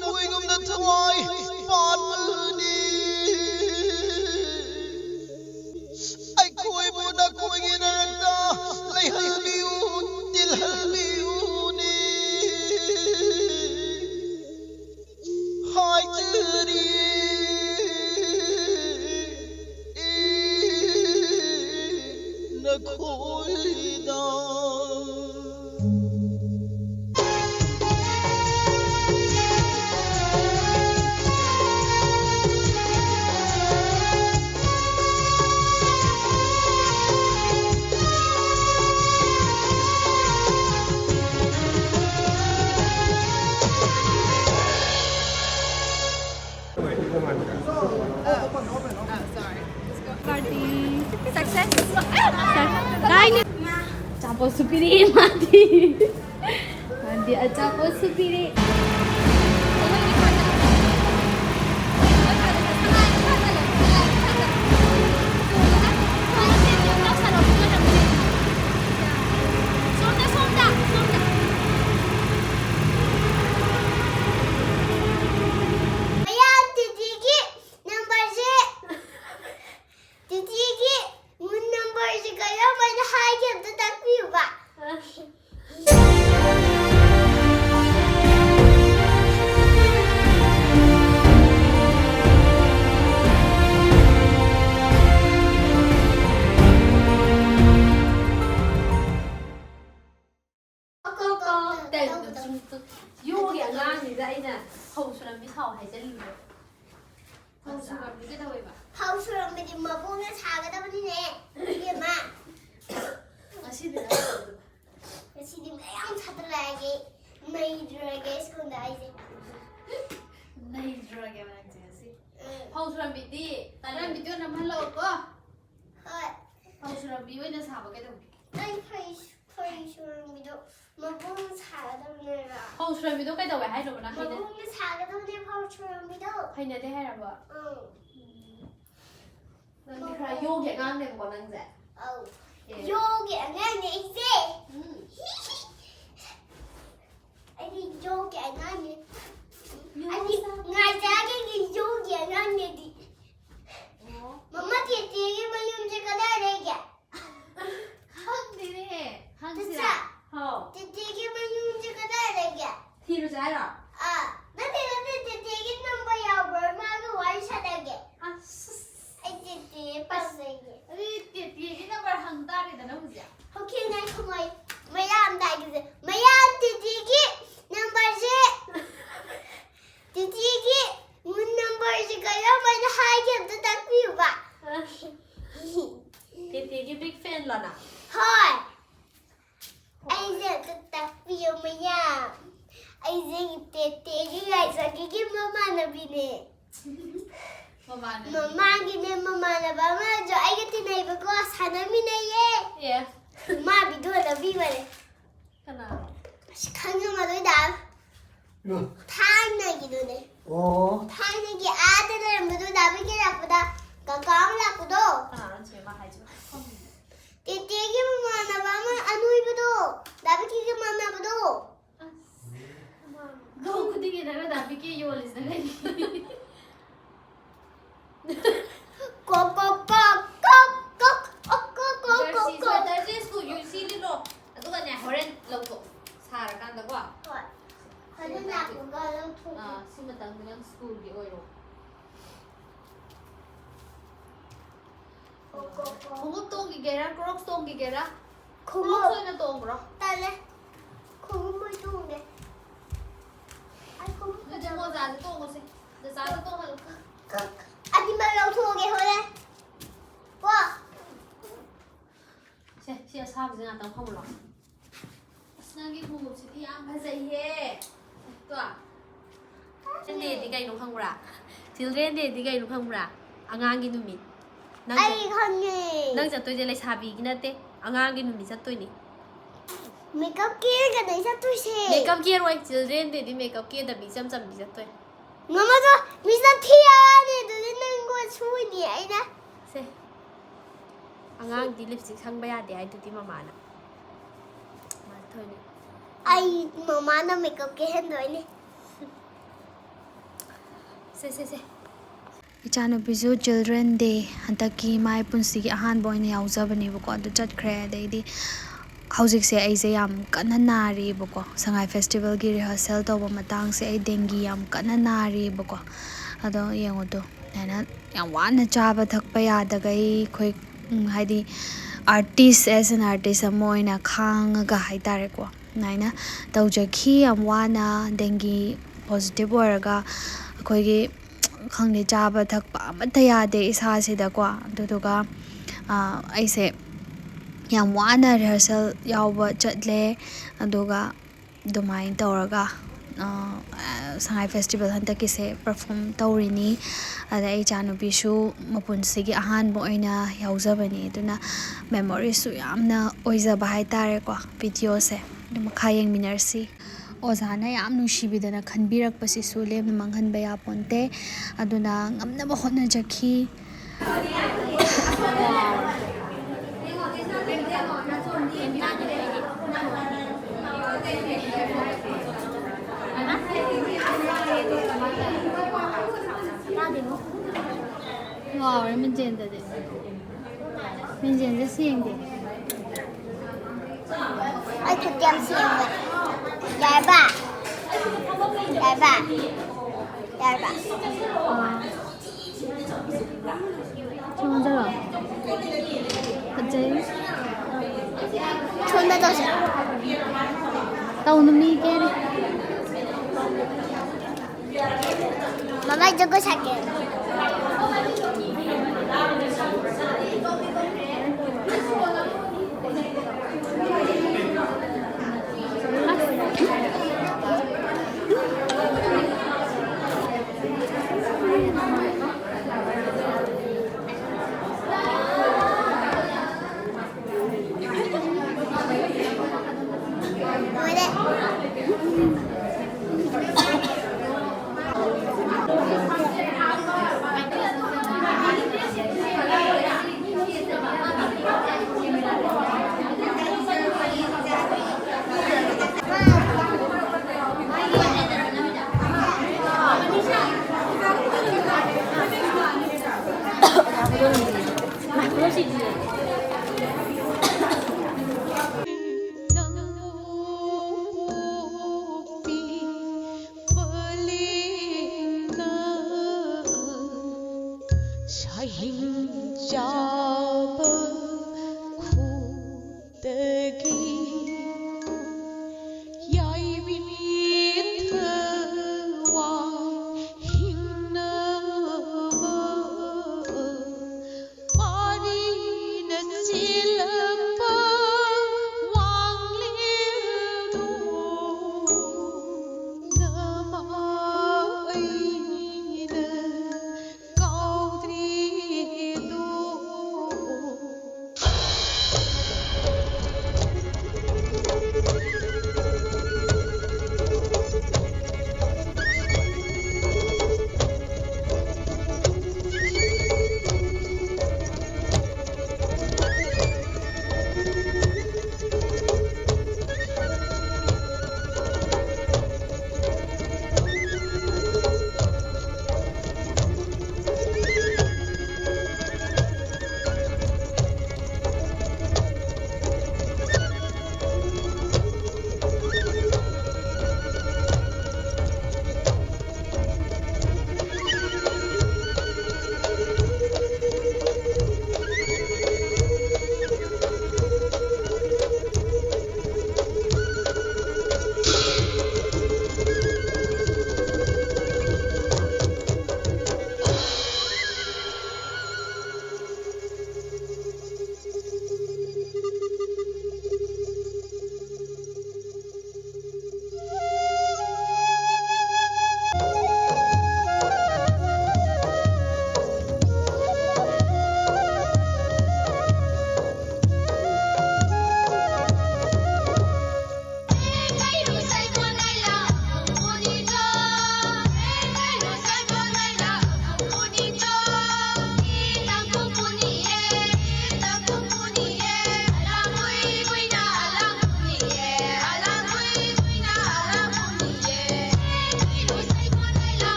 kuigumna thawai panni ai koi buda koi ginarda lai halbiu dil halbiu ni hai tiri na koi da Success. Kain. Capo supiri mati. Mati capo supiri. Children Day di kayo khambra angang gi numit ai khange nang chatoi je lai sabi gi nate angang gi numit chatoi ni makeup care ga dai chatoi se makeup care roi children day di makeup care da bi cham cham bi chatoi mama jo mi sa thia ne du nang go chui ni ai na se angang di lipstick sang ba ya de ai du di mama na ma thoi ni ai mama na makeup ke hen doi ni se. Ichanupiju Children Day hantaki mai punsigi ahanba oina yauzabani bako adu chatre adaidi haujikse aise yam kanna nari bako sangai festival gi rehearsal tawba matang se ai dengi yam kanna nari bako ado yengodo nana yam wana chaba thakpa yadagai khoi haidi artist as an artist amoina khangaga haitare ko naina tawjakhi yam wana dengi positive oraga akoigi khangde chaba thakpa amata yade isa sida ko aduduga aise yam wana rehearsal yawba chatle aduga dumain tawraga sangai festival hantaki se perform tawrini ada ai chanupishu mapunsigi ahanba oina yauzabani aduna memories su yamna oizaba haitare ko video se Macha Yengminnase Ozana yam nushibidana khanbirakpasisu lemna manghanba yaponte aduna ngamnaba hotnajakhi Wow, mình chèn đấy. Mình chèn rất xiên đấy. Ai thực tiêm xiên vậy? Giải bà. Giải bà. Giải bà. Trông ra rồi. Thật chứ. Trông ra đâu rồi? Tao nó mi kia đi. Mama 저거 살게.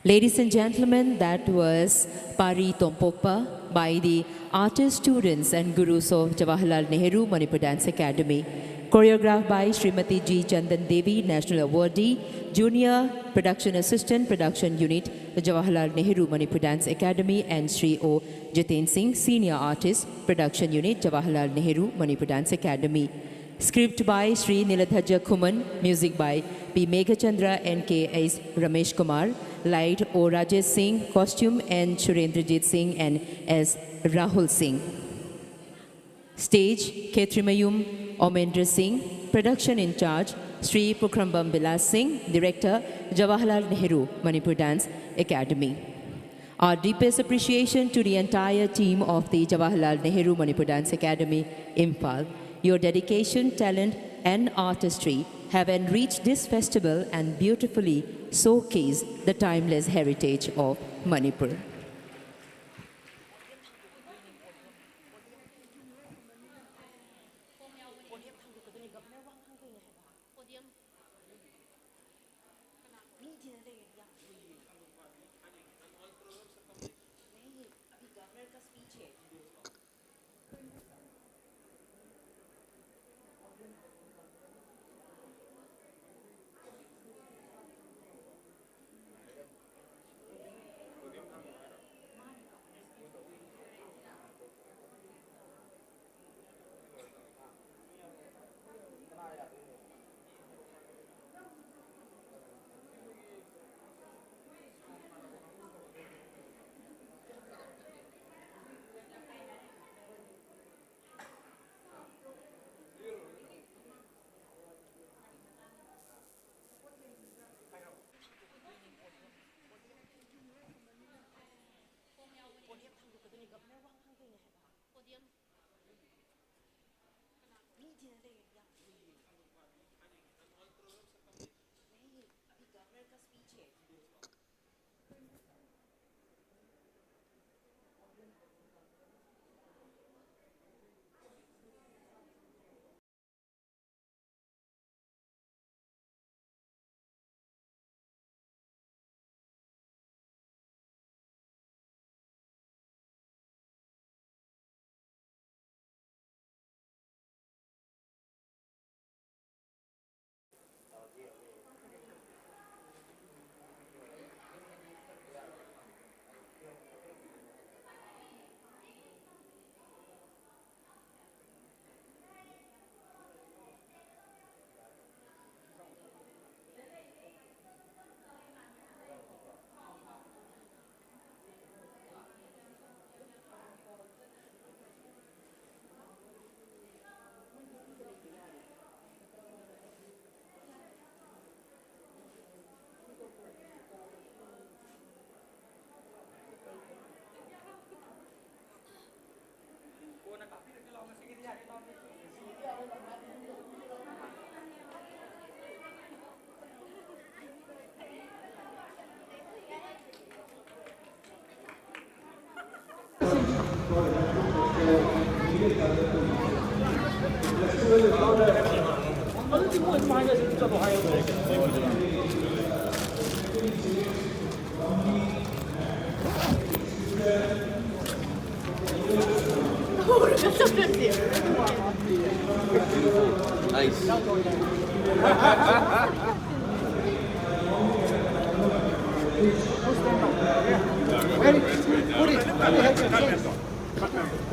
Ladies and gentlemen, that was Pari Tompopa by the artists, students and gurus of Jawaharlal Nehru Manipur Dance Academy. Choreographed by Srimati G. Chandan Devi, National Awardee, Junior Production Assistant, Production Unit, the Jawaharlal Nehru Manipur Dance Academy, and Sri O. Jiten Singh, Senior Artist, Production Unit, Jawaharlal Nehru Manipur Dance Academy. Script by Sri Niladhaja Kuman, music by P. Meghachandra and K. S. Ramesh Kumar, light O. Rajesh Singh, costume and Surendrajit Singh and S. Rahul Singh. Stage, Ketrimayum Omendra Singh, production in charge, Sri Pukrambam Bilas Singh, director, Jawaharlal Nehru Manipur Dance Academy. Our deepest appreciation to the entire team of the Jawaharlal Nehru Manipur Dance Academy, Imphal. Your dedication, talent, and artistry have enriched this festival and beautifully showcased the timeless heritage of Manipur.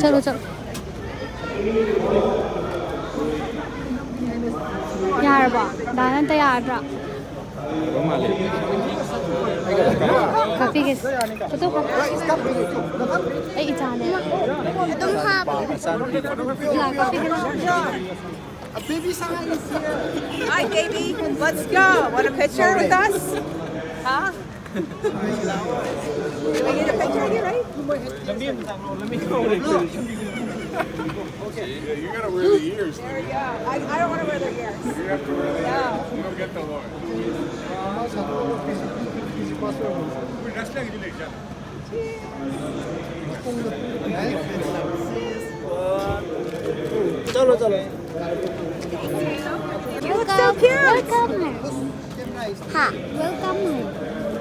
चलो चलो यारबा दाना तैयार रहा काफी के तो ए इचाने तुम हाँ ला काफी के A baby sign is here. Hi, baby. Let's go. Want a picture with us? Huh? Can we get a picture of you, right? Let me go. Okay. Yeah, you gotta wear the ears. There we go. I don't want to wear their ears. You have to wear the No. ears. You don't get the Lord. चलो चलो You look so cute. welcome हाँ welcome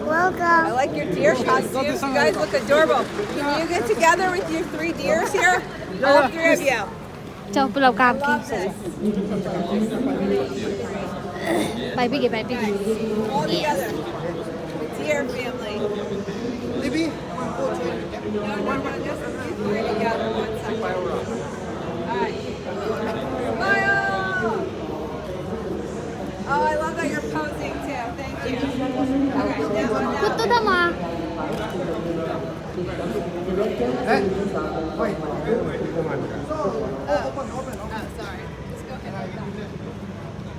welcome I like your deer costumes. You guys look adorable. Can you get together with your 3 deers here? All 3 of you. चलो पुलाव काम की Love this. पाइपी के All together. Deer family. Libby No, just you 3 together. 1 second. All right. Smile. Oh, I love that you're posing too. Thank you. Okay, now one. कुत्तो था माँ Oh, sorry. Let's go ahead.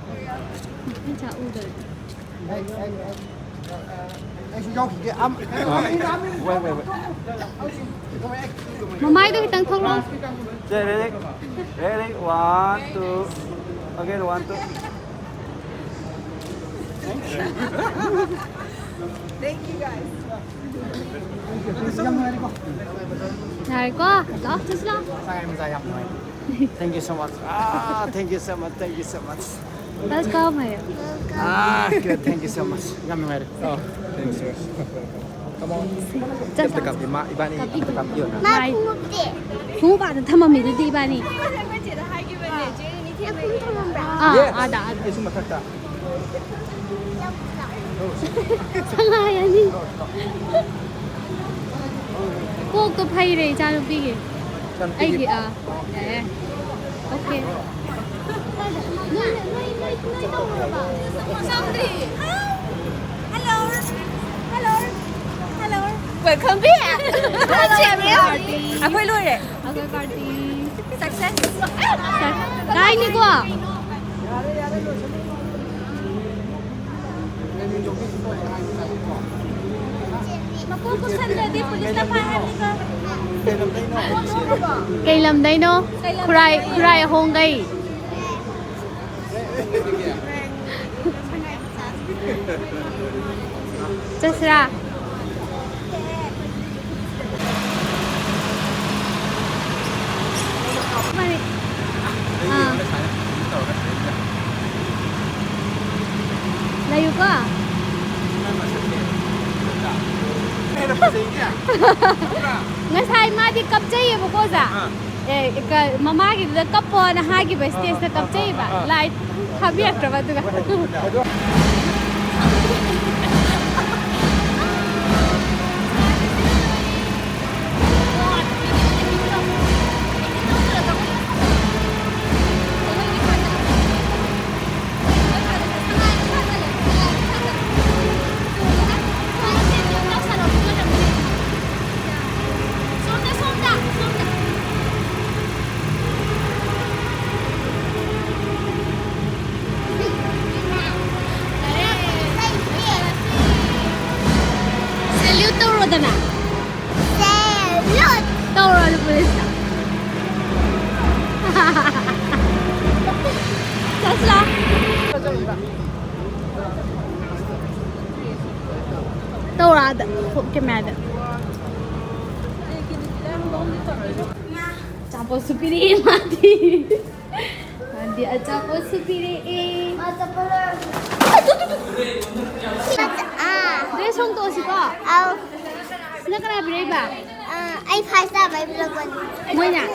अच्छा उधर मम्मा इधर कितना थोड़ा ready 1 2 again 1 2 Thank you guys. यार को ला चल ला thank you so much thank you so much thank you so much let's go मेरे good thank you so much ngam ngari oh thanks sir चलกับมาอีบ้านนี่กับเยอะนะ มาพูดเด็ก हूँ बात था मम्मी तो दी बानी 要พูดทำไม आधा आधा yesu matata संगा यार नहीं को तो भाई रे चालू पी के आई की okay Welcome back. Aku lu deh. अगर पार्टी Success. काय नहीं को cây lầm đấy nó khurai hôn gay chắc ra layu ka ngasai ma di kapchai ba ko za mama gi da kapo na ha gi ba stage da kapchai ba light khabi atra ba tu Taurada, que merda. Capo supiri mati. Mati capo supiri.มาจะไป ส่งตัวสิก็ เอา นักกระดาษไปได้ป่ะ ไอ้พายซ่าไปเป็นคน มวยน่ะ